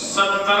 17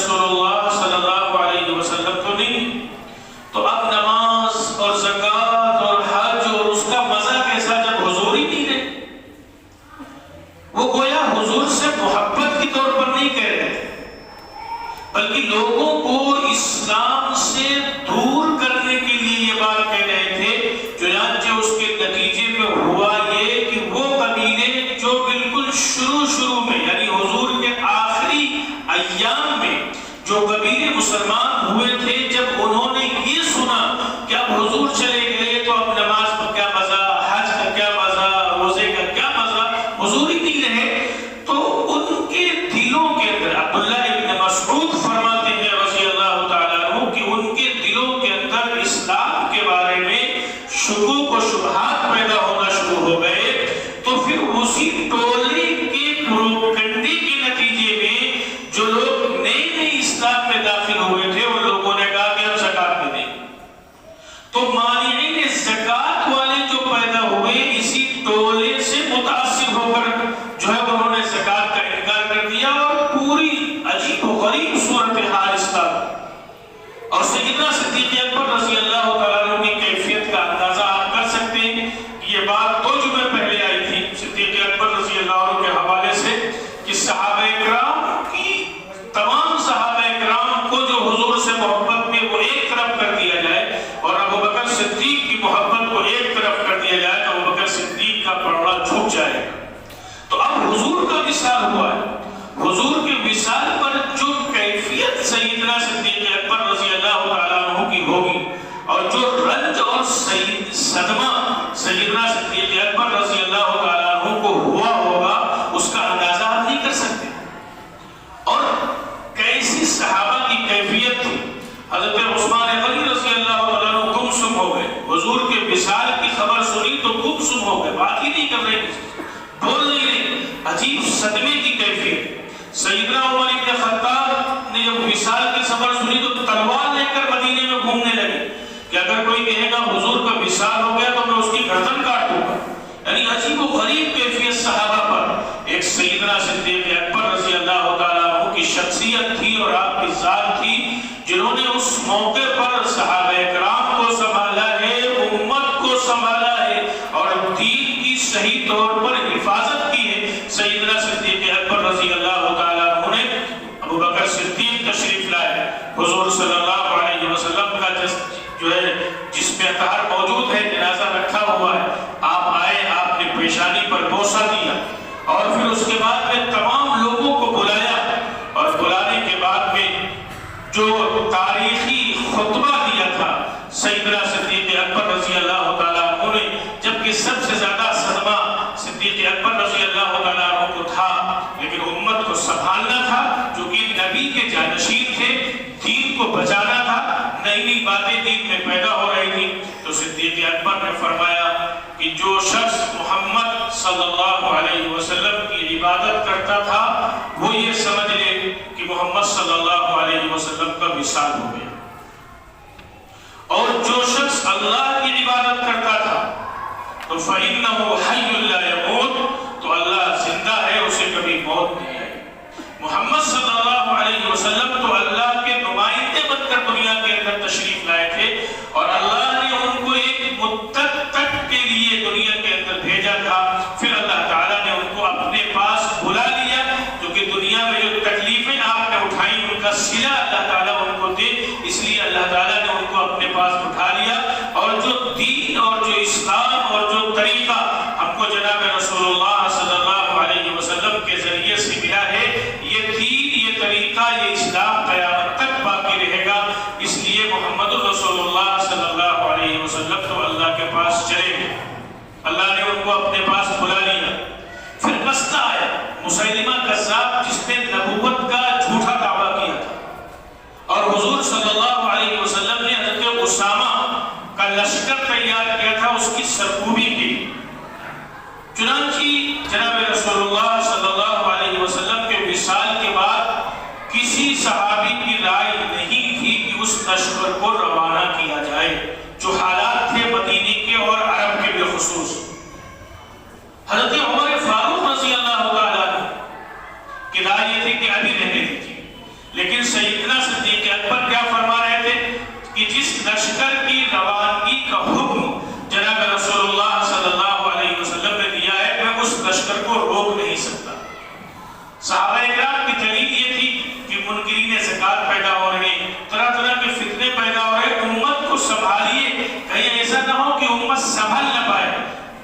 رسول اللہ صلی اللہ علیہ وسلم تو نہیں، تو اب نماز اور زکوٰۃ اور حج اور اس کا مزہ کیسا جب حضور ہی نہیں رہے؟ وہ گویا حضور سے محبت کے طور پر نہیں کہہ رہے تھے، بلکہ لوگوں کو اسلام سے دور کرنے کے لیے یہ بات کہہ رہے تھے۔ چنانچہ اس کے نتیجے میں ہوا یہ کہ وہ قبیلے جو بالکل شروع میں یعنی حضور کے آخری ایام میں جو قبیلے مسلمان ہوئے تھے، جب انہوں نے یہ سنا کہ اب حضور چلے گئے تو اب نماز کا کیا مزہ، حج کا کیا مزہ، روزے کا کیا مزہ، حضور ہی نہیں رہے، تو ان کے دلوں کے اندر عبداللہ ابن مسعود فرماتے ہیں رضی اللہ تعالیٰ عنہ کہ ان کے دلوں کے اندر اسلام کے بارے میں شکوک و شبہات پیدا ہونا شروع ہو گئے۔ تو پھر اسی ٹولے کے پروپیگنڈے کے نتیجے میں جو لوگ نئے اسلام میں داخل ہوئے تھے ان لوگوں نے کہا کہ ہم زکوٰۃ میں دیں، تو مانعین زکوٰۃ والے جو پیدا ہوئے اسی ٹولے سے متاثر ہو کر جو ہے انہوں نے زکوٰۃ کا انکار کر دیا، اور پوری عجیب و غریب صورتحال اسلام اور سیدنا صدیق اکبر رضی اللہ تعالیٰ عنہ کی کیفیت کا اندازہ آپ کر سکتے ہیں کہ یہ بات دو جمعے پہلے آئی تھی صدیق اکبر رضی اللہ عنہ کے حوالے سے کہ صحابہ اکرام کی تمام صحابہ اکرام کو جو حضور سے محبت میں وہ ایک طرف کر دیا جائے اور ابو بکر صدیق کی محبت کو ایک طرف کر دیا جائے تو ابو بکر صدیق کا پڑوڑا جھک جائے گا۔ تو اب حضور کا وصال ہوا ہے، حضور کے وصال پر جو کیفیت سیدنا صدیق اکبر رضی اللہ تعالیٰ عنہ کی ہوگی اور جو رنج اور صدمہ سیدنا صدیق اکبر رضی اللہ تعالیٰ عنہ کو ہوا ہوگا اس کا اندازہ آپ نہیں کر سکتے۔ اور کیسی صحابہ کی کیفیت تھی، حضرت عثمان غنی رضی اللہ تعالیٰ عنہ گم سم ہو گئے، حضور کے وصال کی خبر سنی تو گم سم ہو گئے، بات ہی نہیں کر رہے، بول نہیں رہے، عجیب صدمے کی کیفیت۔ سیدنا عمر ابن خطاب نے جب وصال کی خبر سنی تو تلوار لے کر مدینے میں گھومنے لگے کہ اگر کوئی کہے گا حضور کا وصال ہو گیا تو میں اس کی گردن کاٹ دوں گا۔ یعنی عجیب و غریب کیفیت صحابہ پر۔ ایک سیدنا صدیق اکبر رضی اللہ تعالیٰ عنہ کی شخصیت تھی اور آپ کی ذات تھی جنہوں نے اس موقع پر صحابہ اکرام کو سنبھالا ہے، امت کو سنبھالا ہے اور دین کی صحیح طور پر حفاظت کی ہے۔ سیدنا صدیق اکبر رضی اللہ تعالیٰ عنہ نے ابو بکر صدیق تشریف لائے، حضور صلی اللہ علیہ وسلم کا جو ہے جس میں اطہار موجود ہے، جنازہ رکھا ہوا ہے، آپ آئے، آپ نے پیشانی پر بوسہ دیا اور پھر اس کے بعد میں تمام لوگوں کو بلایا اور بلانے کے بعد میں جو تاریخی خطبہ دیا تھا سیدنا صدیق اکبر رضی اللہ تعالیٰ عنہ نے، جبکہ سب سے زیادہ صدمہ صدیق اکبر رضی اللہ تعالیٰ عنہ کو تھا، لیکن امت کو سنبھالنا تھا جو کہ نبی کے جانشین تھے، دین کو بچانا تھا، نئی نئی باتیں دین میں پیدا ہو رہی تھی۔ تو صدیق اکبر نے فرمایا کہ جو شخص محمد صلی اللہ علیہ وسلم کی عبادت کرتا تھا وہ یہ سمجھ لے کہ محمد صلی اللہ علیہ وسلم کا وصال ہو گیا، اور جو شخص اللہ کی عبادت کرتا تھا تو فَإِنَّهُ حَيٌّ لَا يَمُوتُ، تو اللہ زندہ ہے، اسے کبھی موت نہیں آئی۔ محمد صلی اللہ علیہ وسلم تو اللہ کے نمائندے بن کر دنیا کے اندر تشریف لائے تھے اور اللہ نے ان کو ایک مدت تک کے لیے دنیا کے اندر بھیجا تھا، پھر اللہ تعالیٰ نے ان کو اپنے پاس بلا لیا، جو کہ دنیا میں جو تکلیفیں آپ نے اٹھائیں ان کا صلہ اللہ تعالیٰ ان کو دے، اس لیے اللہ تعالیٰ نے ان کو اپنے پاس اٹھا لیا، اور جو دین اور جو اسلام اور جو طریقہ ہم کو جناب رسول اللہ صلی اللہ علیہ وسلم کے ذریعے سے ملا ہے، یہ دین، یہ طریقہ، یہ اسلام قیامت تک باقی رہے گا۔ اس لیے محمد رسول اللہ صلی اللہ علیہ وسلم تو اللہ کے پاس چلے گئے، اللہ نے ان کو اپنے پاس بلا لیا۔ پھر مسئلہ آیا مسیلمہ کذاب جس نے نبوت کا جھوٹا دعویٰ کیا تھا، اور حضور صلی اللہ علیہ وسلم نے حضرت اسامہ کا لشکر تیار کیا تھا اس کی سرکوبی کے لیے۔ چنانچہ جناب رسول اللہ صلی اللہ علیہ وسلم کے وصال کے بعد کسی صحابی کی رائے نہیں تھی کہ اس لشکر کو روانہ کیا جائے، جو حالات تھے مدینے کے اور عرب کے بالخصوص۔ حضرت عمر فاروق رضی اللہ تعالیٰ عنہ کی رائے یہ تھی کہ ابھی رہنے دیجیے، لیکن سیدنا پیدا ہو رہے ہیں، طرح طرح کے فتنے پیدا ہو رہے ہیں، امت کو سنبھالیے، کہیں ایسا نہ ہو کہ امت سنبھل نہ پائے۔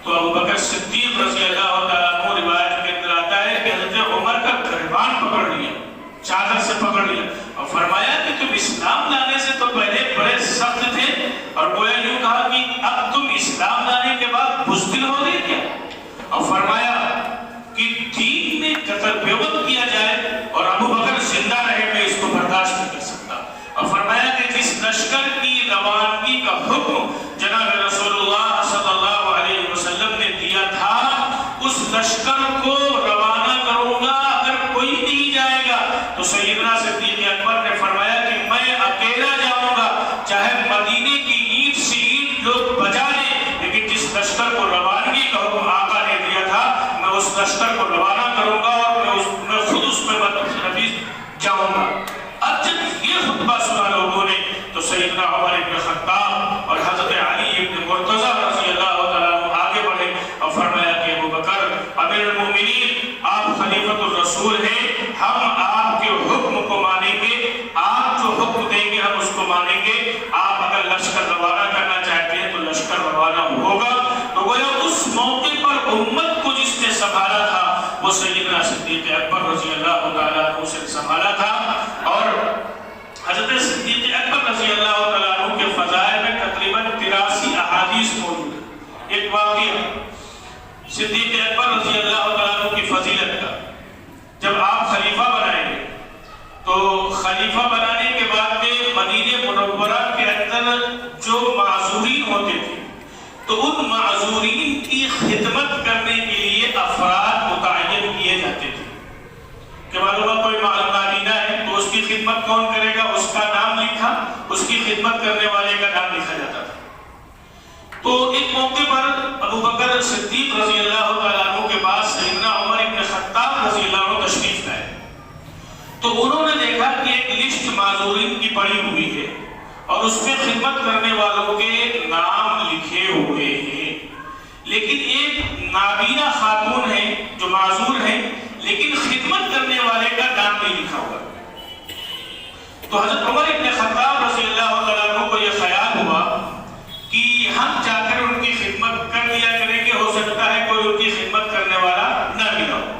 تو ابوبکر صدیق رضی اللہ تعالیٰ عنہ روایت کے اندر آتا ہے کہ حضرت عمر کا گریبان پکڑ لیا، چادر سے پکڑ لیا اور فرمایا کہ تم اسلام لانے سے تو پہلے بڑے سخت تھے، اور گویا یوں کہا کہ اب تم اسلام لانے کے بعد بزدل ہو گئے کیا؟ اور فرمایا کہ دین میں قتل بیعت کیا جائے اور ابوبکر زندہ رہے، میں اس کو برداشت نہیں کر سکتا۔ اور فرمایا کہ جس لشکر کی روانگی کا حکم جناب رسول اللہ صلی اللہ علیہ وسلم نے دیا تھا، اس لشکر کو روانہ کروں گا، اگر کوئی نہیں جائے گا تو سیدنا صدیق اکبر نے فرمایا کہ میں اکیلا جاؤں گا، چاہے مدینے کی اینٹ سے اینٹ لوگ بجا لیں، لیکن جس لشکر کو روانگی کا حکم آقا نے دیا تھا میں اس لشکر کو روانہ کروں گا اور میں خود اس میں نفیس جاؤں گا۔ اب جب یہ خطبہ سنا لوگوں نے تو سیدنا عمر بن خطاب اور حضرت علی بن مرتضیٰ رضی اللہ تعالیٰ عنہ آگے بڑھے اور فرمایا کہ ابوبکر امیر المومنین، آپ خلیفۃ الرسول ہیں، ہم آپ کے حکم کو مانیں گے، آپ جو حکم دیں گے ہم اس کو مانیں گے، آپ اگر لشکر روانہ کرنا چاہتے ہیں تو لشکر روانہ ہوگا۔ تو گویا اس موقع پر امت کو جس نے سنبھالا تھا وہ سیدنا صدیق اکبر رضی اللہ تعالیٰ عنہ سے سنبھالا تھا۔ اور حضرت صدیق اکبر رضی اللہ تعالیٰ عنہ کے فضائل میں تقریباً 83 احادیث موجود ہیں۔ ایک واقعہ صدیق اکبر رضی اللہ تعالیٰ عنہ کی فضیلت کا، جب آپ خلیفہ بنائیں گے تو خلیفہ بنانے کے بعد میں مدینہ منورہ کے اندر جو معذورین ہوتے تھے تو ان معذورین کی خدمت کرنے کے لیے افراد متعین کیے جاتے تھے کہ معلومات کوئی نابینا ہے تو اس کی خدمت کون کرے گا، اس کا نام لکھا، اس کی خدمت کرنے والے کا نام لکھا جاتا تھا۔ تو ایک موقع پر ابوبکر صدیق رضی اللہ تعالیٰ عنہ کے پاس سیدنا عمر بن خطاب رضی اللہ عنہ تشریف لائے، تو انہوں نے دیکھا کہ ایک لسٹ معذورین کی پڑی ہوئی ہے اور اس میں خدمت کرنے والوں کے نام لکھے ہوئے ہیں، لیکن ایک نابینا خاتون ہے جو معذور ہے لیکن خدمت کرنے والے کا نام نہیں لکھا ہوا۔ تو حضرت عمر بن خطاب رضی اللہ تعالیٰ عنہ کو یہ خیال ہوا کہ ہم جا کر ان کی خدمت کر دیا کریں گے، ہو سکتا ہے کوئی ان کی خدمت کرنے والا نہ ملا ہو۔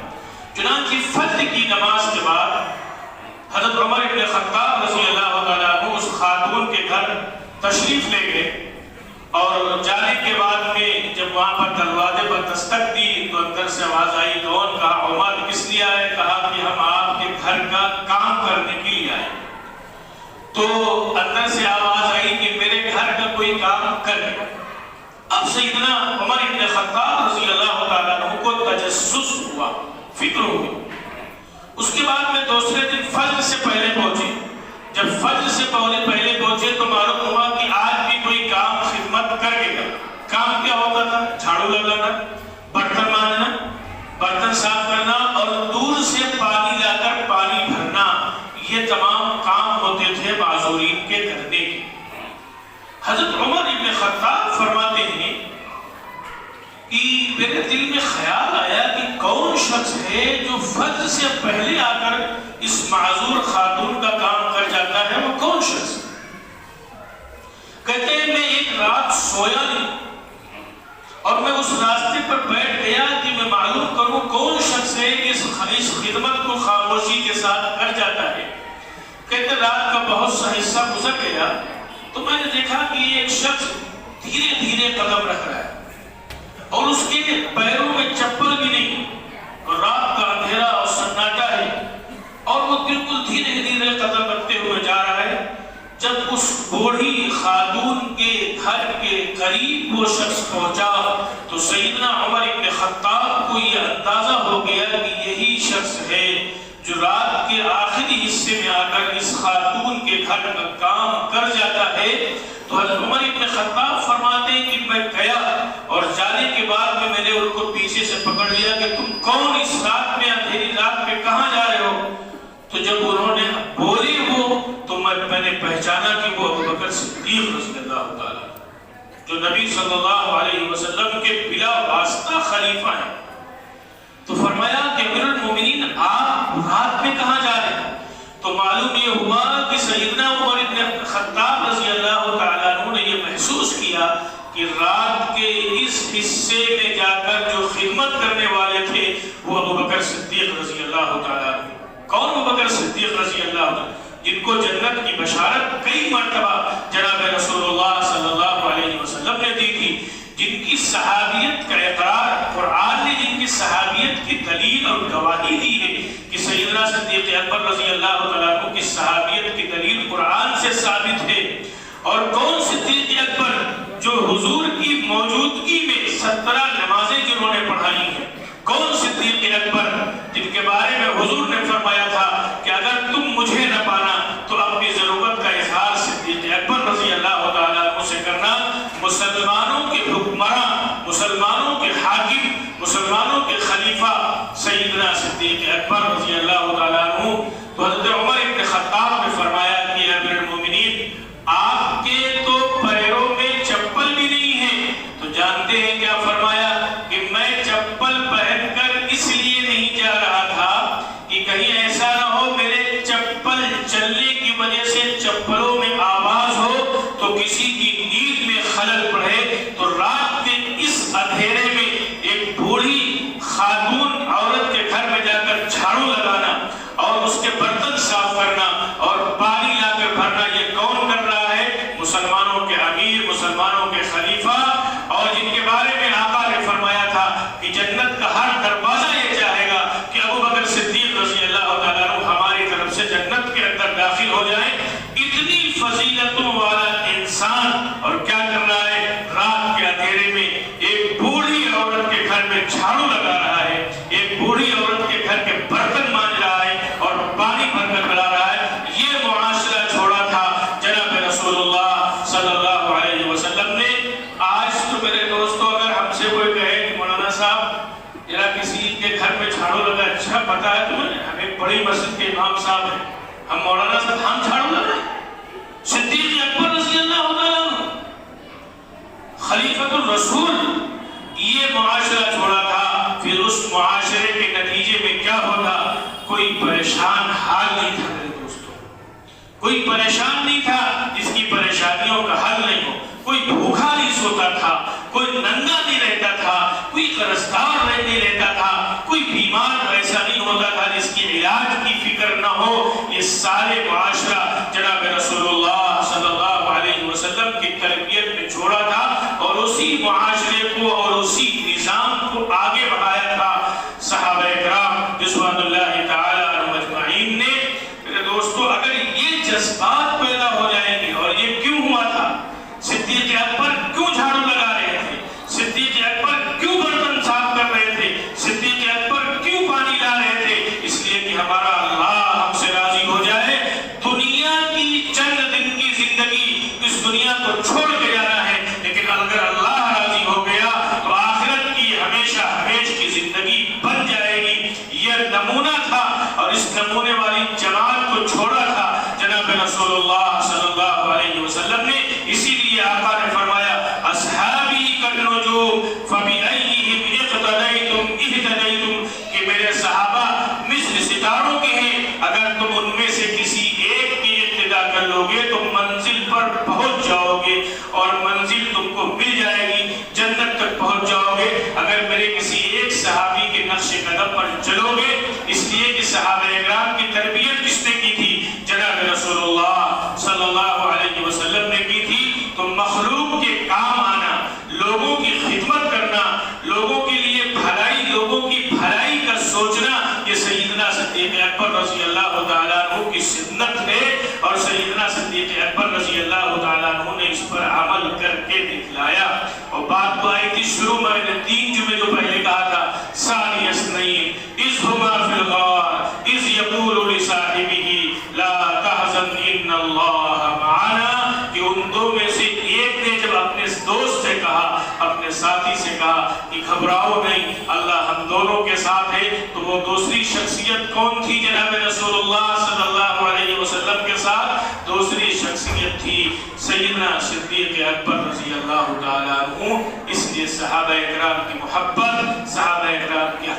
چنانچہ فجر کی نماز کے بعد حضرت عمر بن خطاب رضی اللہ تعالیٰ عنہ اس خاتون کے گھر تشریف لے گئے، اور جانے کے بعد میں جب وہاں پر دروازے پر دستک دی تو اندر سے آواز آئی، کون؟ کہا عمر۔ کس لیے آئے؟ کہا کہ ہم آپ کے گھر کا کام کرنے کے لیے آئے۔ تو اندر سے آواز آئی کہ میرے گھر کا کوئی کام کرے۔ اب سیدنا عمر بن خطاب رضی اللہ تعالیٰ عنہ کو تجسس ہوا، فکر ہوئی۔ اس کے بعد میں دوسرے دن فجر سے پہلے پہنچے۔ جب فجر سے پہلے پہنچے تو معلوم ہوا کہ آج بھی کوئی کام خدمت کرے گا۔ کام کیا ہوتا تھا؟ جھاڑو لگانا، برتن مانجنا، برتن صاف کرنا اور دور سے پانی لا کر پانی بھرنا، یہ تمام کام ہوتے تھے معذورین کے کرنے کے۔ حضرت عمر بن خطاب فرماتے ہیں کہ میرے دل میں خیال آیا کہ کون شخص ہے جو فجر سے پہلے آ کر اس معذور خاتون کا کام کر جاتا ہے، وہ کون شخص ہے؟ کہتے ہیں میں ایک رات سویا نہیں اور میں اس راستے پر بیٹھ گیا کہ میں معلوم کروں کون شخص ہے کہ اس خدمت کو خاموشی کے ساتھ کر جاتا ہے۔ کہتے رات کا بہت سا حصہ گزر گیا تو میں نے دیکھا کہ ایک شخص دھیرے دھیرے قدم رکھ رہا ہے اور اس کے پیروں میں چپل بھی نہیں، اور رات کا اندھیرا اور سناٹا ہے اور وہ بالکل دھیرے دھیرے قدم رکھتے ہوئے جا رہا ہے۔ جب اس بوڑھی خاتون کے گھر کے قریب وہ شخص پہنچا تو سیدنا عمر بن خطاب کو یہ اندازہ ہو گیا کہ یہی شخص ہے جو رات کے آخری حصے میں آ کر اس خاتون کے گھر کا کام کر جاتا ہے۔ تو حضرت عمر بن خطاب فرماتے ہیں کہ میں گیا اور جانے کے بعد میں نے ان کو پیچھے سے پکڑ لیا کہ تم کون، اس رات میں اندھیری رات میں کہاں جا رہے ہو؟ تو جب انہوں نے بولے وہ تو میں نے پہچانا کہ وہ ابوبکر صدیق رضی اللہ تعالیٰ جو نبی صلی اللہ علیہ وسلم کے بلا واسطہ خلیفہ ہیں۔ تو فرمایا کہ امیر المومنین آپ رات میں کہاں جا رہے ہیں؟ تو تو معلوم یہ ہوا کہ سیدنا عمر بن خطاب رضی اللہ تعالیٰ عنہ نے یہ محسوس کیا کہ رات کے اس حصے میں جا کر جو خدمت کرنے والے تھے وہ ابوبکر صدیق رضی اللہ تعالیٰ عنہ. کون ابوبکر صدیق رضی اللہ عنہ؟ جن کو جنت کی بشارت کئی مرتبہ جناب رسول اللہ صلی اللہ علیہ وسلم نے دی تھی، جن کی صحابیت کا اقرار قرآن نے جن کی صحابیت کی دلیل اور گواہی دی ہے کہ سیدنا صدیق اکبر رضی اللہ تعالیٰ عنہ کی صحابیت کی دلیل قرآن سے ثابت ہے. اور کون صدیق اکبر؟ جو حضور کی موجودگی میں 17 نمازیں جنہوں نے پڑھائی ہیں. کون صدیق اکبر؟ جن کے بارے میں حضور نے فرمایا تھا کہ اگر تم مجھے نہ پانا تو اپنی ضرورت کا اظہار صدیق اکبر رضی اللہ تعالیٰ عنہ سے کرنا. مسلمانوں کے حکمراں، مسلمانوں کے حاکم، مسلمانوں کے خلیفہ سیدنا صدیق اکبر رضی اللہ تعالیٰ عنہ. تو حضرت عمر بن خطاب نے فرمایا کہ امیر المومنین آپ کے تو پیروں میں چپل بھی نہیں ہے. تو جانتے ہیں کیا فرمایا کہ میں چپل پہن کر اس لیے نہیں جا رہا تھا کہ کہیں ایسا نہ ہو میرے چپل چلنے کی وجہ سے چپلوں میں آواز ہو تو کسی کی نیند میں خلل پڑے. تو رات کے اس اندھیرے میں ایک بوڑھی خاتون عورت کے گھر میں جا کر جھاڑو لگانا اور اس کے برتن صاف کرنا اور پانی لا کر بھرنا، یہ کون کر رہا ہے؟ مسلمانوں کے امیر، مسلمانوں کے خلیفہ، اور جن کے بارے میں آقا نے فرمایا تھا کہ جنت کا ہر دروازہ یہ چاہے گا کہ ابوبکر صدیق رضی اللہ تعالیٰ عنہ ہماری طرف سے جنت کے اندر داخل ہو جائیں. اتنی فضیلتوں والا انسان اور کیا کر رہا ہے؟ رات کے اندھیرے میں ایک بوڑھی عورت کے گھر میں جھاڑو لگا رہا ہے، ایک بوڑھی عورت کے گھر کے برتن مانج رہا ہے اور پانی بھر کر پلا رہا ہے. یہ معاشرہ چھوڑا تھا جناب رسول اللہ صلی اللہ علیہ وسلم نے. آج تو میرے دوستو اگر ہم سے کوئی کہے کہ مولانا صاحب ذرا کسی کے گھر میں جھاڑو لگا، اچھا پتا ہے تمہیں ہم ایک بڑی مسجد کے امام صاحب ہیں، ہم مولانا صاحب ہم جھاڑو لگائیں. صدیق اکبر رضی اللہ تعالیٰ عنہ خلیفۃ الرسول یہ معاشرہ چھوڑا تھا. پھر اس معاشرے کے نتیجے میں کیا ہوتا؟ کوئی پریشان حال نہیں تھا میرے دوستوں، کوئی پریشان نہیں تھا جس کی پریشانیوں کا حل نہیں ہو. کوئی بھوکا نہیں سوتا تھا، کوئی ننگا نہیں رہتا تھا، کوئی قرضدار نہیں رہتا تھا، کوئی بیمار ایسا نہیں ہوتا تھا جس کی علاج کی فکر نہ ہو. یہ سارے معاشرہ جناب رسول اللہ صلی اللہ علیہ وسلم کی تربیت میں چھوڑا تھا اور اسی معاشرے کو اور اسی نظام کو آگے بڑھایا تھا صحابہ کرام رضوان اللہ تعالی عنہم اجمعین نے. میرے دوستو اگر یہ جذبات پیدا ہو جائیں گے، اور یہ کیوں ہوا تھا؟ صدیق اکبر کیوں جھاڑو لگا رہے تھے؟ صدیق اکبر کیوں برتن صاف کر رہے تھے؟ صدیق اکبر کیوں پانی لا رہے تھے؟ اس لیے کہ ہمارا اللہ ہم سے راضی ہو جائے. دنیا کی چند دن کی زندگی، اس دنیا کو چھوڑ کے جانا ہے، لیکن اگر اللہ راضی ہو گیا تو آخرت کی ہمیشہ ہمیش کی زندگی بن جائے گی. یہ نمونہ تھا اور اس نمونے والی جماعت کو چھوڑا تھا جناب رسول اللہ صلی اللہ علیہ وسلم نے. اسی لیے آقا نے فرمایا اصحابی کالنجوم فبأیہم اقتدیتم اہتدیتم، کہ میرے صحابہ مثل ستاروں کے ہیں، اگر تم ان میں سے کسی ایک کی اقتدا کر لو گے تو منزل پر پہنچ جاؤ گے اور منزل تم کو مل جائے گی، جنت تک پہنچ جاؤ گے اگر میرے کسی ایک صحابی کے نقش قدم پر چلو گے. اس لیے کہ صحابہ اکرام کی تربیت کس نے کی تھی؟ جناب رسول اللہ صلی اللہ علیہ وسلم نے کی تھی. تو مخلوق کے کام آنا، لوگوں کی خدمت کرنا، لوگوں کے لیے بھلائی، لوگوں کی بھلائی کا سوچنا، یہ سیدنا صدیق اکبر رضی اللہ تعالیٰ عنہ کی سنت ہے اور سیدنا صدیق اکبر رضی اللہ تعالیٰ عنہ نے اس پر عمل کر کے دکھلایا. اور بات تو آئی تھی شروع میں نے 3 جملے جو پہلے کہا تھا، ثانی اثنین اذ ہما فی الغار اذ یقول لصاحبہ لا تحزن ان اللہ معنا، کہ ان دو میں سے ایک نے جب اپنے دوست سے کہا، اپنے ساتھی سے کہا کہ گھبراؤ نہیں، اللہ ہم دونوں کے ساتھ ہے، تو وہ دوسری شخصیت کون تھی جناب رسول اللہ صلی اللہ علیہ وسلم کے ساتھ؟ دوسری شخصیت تھی سیدنا صدیق اکبر رضی اللہ تعالیٰ عنہ. اس لیے صحابہ اکرام کی محبت، صحابہ اکرام کی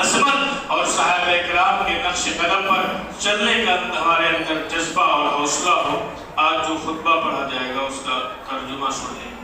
عظمت اور صحابہ کرام کے نقش قدم پر چلنے کا ہمارے اندر جذبہ اور حوصلہ ہو۔ آج جو خطبہ پڑھا جائے گا اس کا ترجمہ سنیں۔